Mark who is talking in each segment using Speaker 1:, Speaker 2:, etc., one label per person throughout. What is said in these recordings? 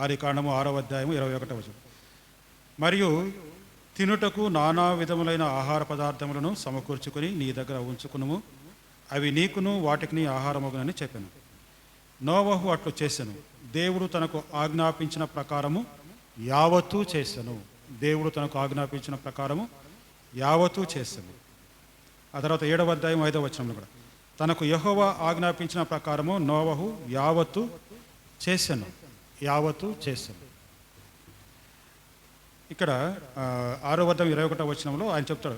Speaker 1: ఆదికాండము 6వ అధ్యాయము 21వ వచనం. మరియు తినుటకు నానా విధములైన ఆహార పదార్థములను సమకూర్చుకొని నీ దగ్గర ఉంచుకునుము, అవి నీకును వాటికి ఆహారమగునని చెప్పాను. నోవహు అట్లు చేసెను, దేవుడు తనకు ఆజ్ఞాపించిన ప్రకారము యావత్తూ చేసెను. దేవుడు తనకు ఆజ్ఞాపించిన ప్రకారము యావత్తూ చేసెను. ఆ తర్వాత 7వ అధ్యాయం 5వ వచనంలో కూడా తనకు యెహోవా ఆజ్ఞాపించిన ప్రకారము నోవహు యావత్తు చేసెను. యావత్తు చేసెను. ఇక్కడ 6వ అధ్యాయం 21వ వచనంలో ఆయన చెప్తాడు,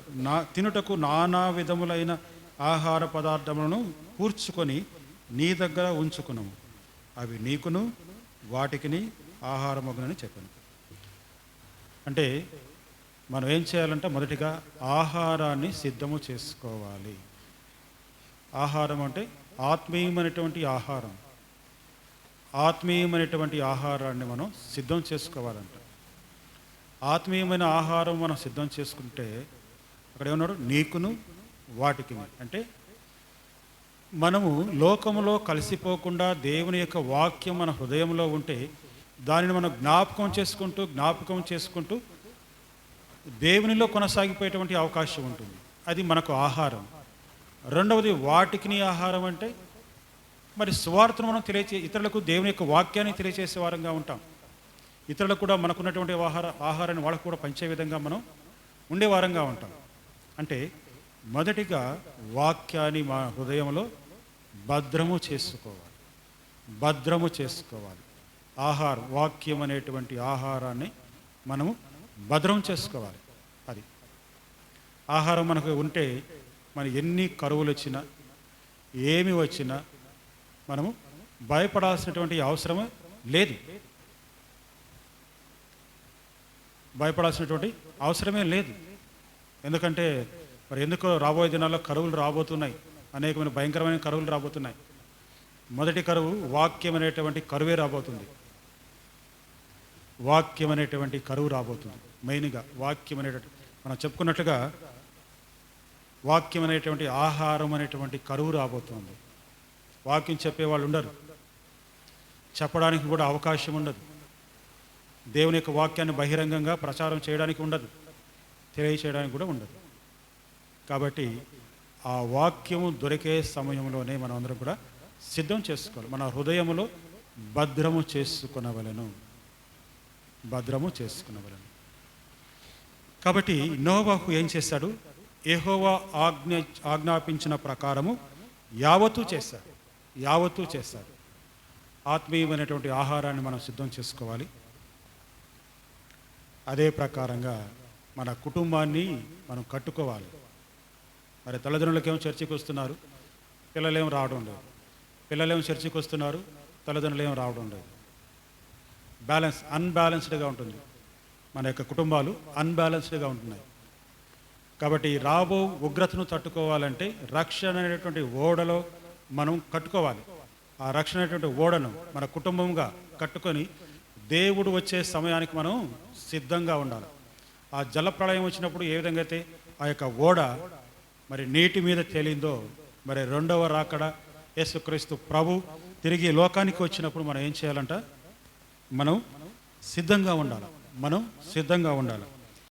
Speaker 1: తినుటకు నానా విధములైన ఆహార పదార్థములను కూర్చుకొని నీ దగ్గర ఉంచుకున్నాము, అవి నీకును వాటికి ఆహారమగునని చెప్పాను. అంటే మనం ఏం చేయాలంటే మొదటిగా ఆహారాన్ని సిద్ధము చేసుకోవాలి. ఆహారం అంటే ఆత్మీయమైనటువంటి ఆహారం. ఆత్మీయమైనటువంటి ఆహారాన్ని మనం సిద్ధం చేసుకోవాలంట. ఆత్మీయమైన ఆహారం మనం సిద్ధం చేసుకుంటే అక్కడ ఏమన్నాడు, నీకును వాటికి. అంటే మనము లోకములో కలిసిపోకుండా దేవుని యొక్క వాక్యం మన హృదయంలో ఉంటే దానిని మనం జ్ఞాపకం చేసుకుంటూ దేవునిలో కొనసాగిపోయేటువంటి అవకాశం ఉంటుంది. అది మనకు ఆహారం. రెండవది వాటికి ఆహారం అంటే మరి సువార్తను మనం ఇతరులకు దేవుని యొక్క వాక్యాన్ని తెలియజేసే వారంగా ఉంటాం. ఇతరులకు కూడా మనకున్నటువంటి ఆహారాన్ని వాళ్ళకు కూడా పంచే విధంగా మనం ఉండే వారంగా ఉంటాం. అంటే మొదటిగా వాక్యాన్ని మా హృదయంలో భద్రము చేసుకోవాలి. వాక్యం అనేటువంటి ఆహారాన్ని మనము భద్రం చేసుకోవాలి. అది ఆహారం మనకు ఉంటే మన ఎన్ని కరువులు వచ్చినా ఏమి వచ్చినా మనము భయపడాల్సినటువంటి అవసరమే లేదు. ఎందుకంటే మరి ఎందుకో రాబోయే దినాల్లో కరువులు రాబోతున్నాయి, అనేకమైన భయంకరమైన కరువులు రాబోతున్నాయి. మొదటి కరువు వాక్యం అనేటువంటి కరువే రాబోతుంది. మెయిన్గా వాక్యం అనేటువంటి మనం చెప్పుకున్నట్లుగా వాక్యం అనేటువంటి ఆహారం అనేటువంటి కరువు రాబోతుంది. వాక్యం చెప్పేవాళ్ళు ఉండరు, చెప్పడానికి కూడా అవకాశం ఉండదు. దేవుని యొక్క వాక్యాన్ని బహిరంగంగా ప్రచారం చేయడానికి ఉండదు, తెలియచేయడానికి కూడా ఉండదు. కాబట్టి ఆ వాక్యము దొరికే సమయంలోనే మనం అందరం కూడా సిద్ధం చేసుకోవాలి. మన హృదయములో భద్రము చేసుకునవలెను. కాబట్టి నోవహు ఏం చేశాడు? యెహోవా ఆజ్ఞాపించిన ప్రకారము యావత్తూ చేశాడు. ఆత్మీయమైనటువంటి ఆహారాన్ని మనం సిద్ధం చేసుకోవాలి. అదే ప్రకారంగా మన కుటుంబాన్ని మనం కట్టుకోవాలి. మరి తల్లిదండ్రులకేమో చర్చికి వస్తున్నారు, పిల్లలేమో రావడం లేదు. పిల్లలేమో చర్చికి వస్తున్నారు, తల్లిదండ్రులేమో రావడం లేదు. అన్బ్యాలెన్స్డ్గా ఉంటుంది. మన యొక్క కుటుంబాలు అన్బ్యాలెన్స్డ్గా ఉంటున్నాయి. కాబట్టి రాబో ఉగ్రతను తట్టుకోవాలంటే రక్షణ అనేటువంటి ఓడలో మనం కట్టుకోవాలి. ఆ రక్షణ అనేటువంటి ఓడను మన కుటుంబంగా కట్టుకొని దేవుడు వచ్చే సమయానికి మనం సిద్ధంగా ఉండాలి. ఆ జలప్రళయం వచ్చినప్పుడు ఏ విధంగా అయితే ఆ యొక్క ఓడ మరి నీటి మీద తేలిందో, మరి రెండవ రాకడ యేసుక్రీస్తు ప్రభు తిరిగి లోకానికి వచ్చినప్పుడు మనం ఏం చేయాలంట? మనం సిద్ధంగా ఉండాలి.